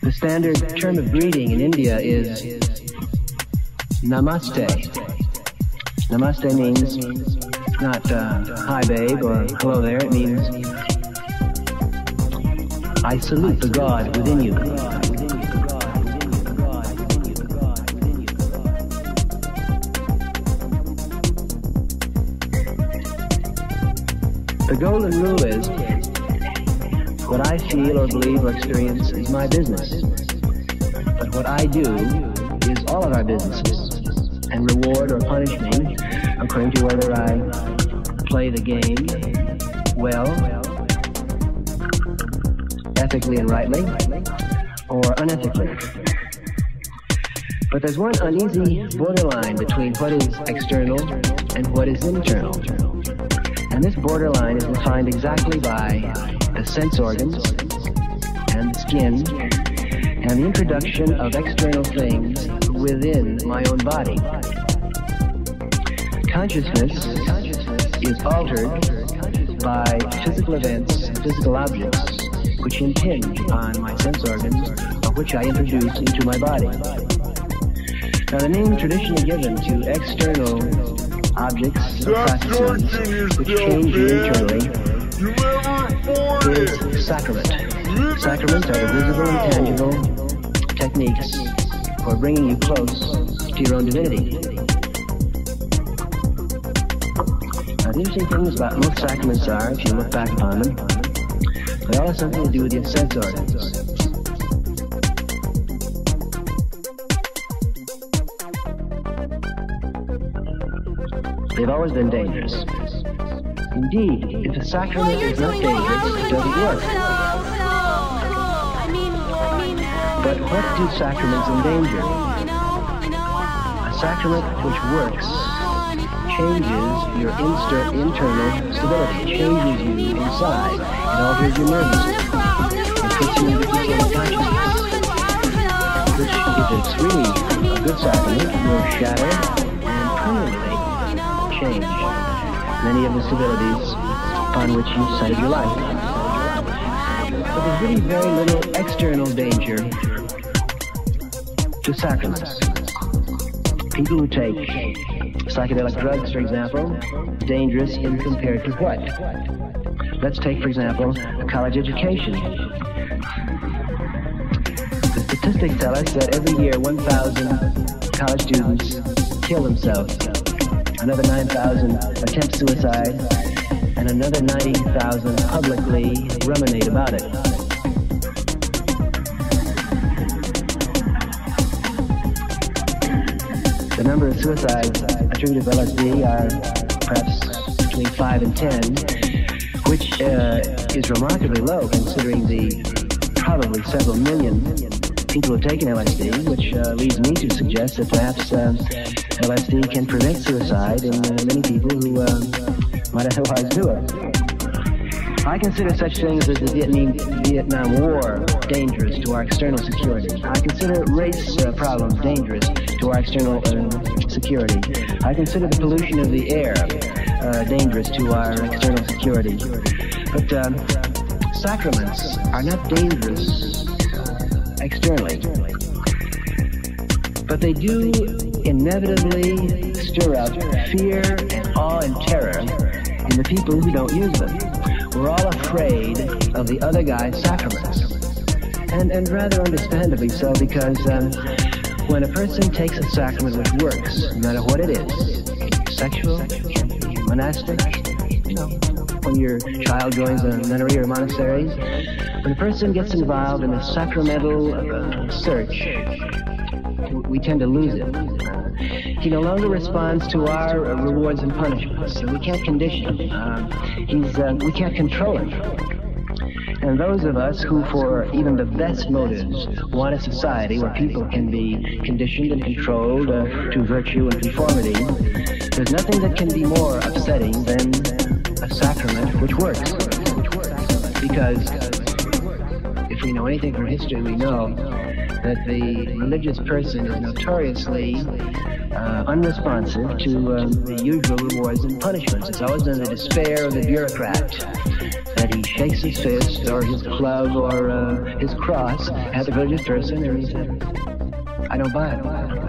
The standard term of greeting in India is namaste. Namaste means not hi babe or hello there. It means I salute the God within you. The golden rule is what I feel or believe or experience is my business. But what I do is all of our businesses, and reward or punish me according to whether I play the game well, ethically and rightly, or unethically. But there's one uneasy borderline between what is external and what is internal. And this borderline is defined exactly by the sense organs and the skin and the introduction of external things within my own body. Consciousness is altered by physical events, physical objects, which impinge on my sense organs, of which I introduce into my body. Now, the name traditionally given to external objects or processes which change you internally is sacrament. Sacraments are the visible and tangible techniques for bringing you close to your own divinity. Now, the interesting things about most sacraments are, if you look back upon them, they all have something to do with your sense organs. They've always been dangerous. Indeed, if a sacrament is not dangerous, it doesn't work. But what do sacraments endanger? A sacrament which works changes your internal stability, changes you inside. It alters your nervous system. It puts you in a different state of consciousness, which, if it's really a good sacrament, will shatter and permanently change many of the stabilities upon which you've centered your life. But there's really very little external danger to sacraments. People who take psychedelic drugs, for example, dangerous in compared to what? Let's take, for example, a college education. The statistics tell us that every year 1,000 college students kill themselves. Another 9,000 attempt suicide, and another 90,000 publicly ruminate about it. The number of suicides attributed to LSD are perhaps between 5 and 10, which is remarkably low considering the probably several million people who have taken LSD, which leads me to suggest that perhaps LSD can prevent suicide in many people who might otherwise do it. I consider such things as the Vietnam War dangerous to our external security. I consider race problems dangerous to our external security. I consider the pollution of the air dangerous to our external security. But sacraments are not dangerous externally. But they do inevitably stir up fear and awe and terror in the people who don't use them. We're all afraid of the other guy's sacraments. And rather understandably so, because when a person takes a sacrament which works, no matter what it is, sexual, monastic, when your child joins a nunnery or monastery, when a person gets involved in a sacramental search, we tend to lose it. He no longer responds to our rewards and punishments, so we can't condition him. We can't control him. And those of us who, for even the best motives, want a society where people can be conditioned and controlled to virtue and conformity, there's nothing that can be more upsetting than a sacrament which works. Because if we know anything from history, we know that the religious person is notoriously unresponsive to the usual rewards and punishments. It's always been the despair of the bureaucrat that he shakes his fist or his club or his cross at the religious person, or he's I don't buy it.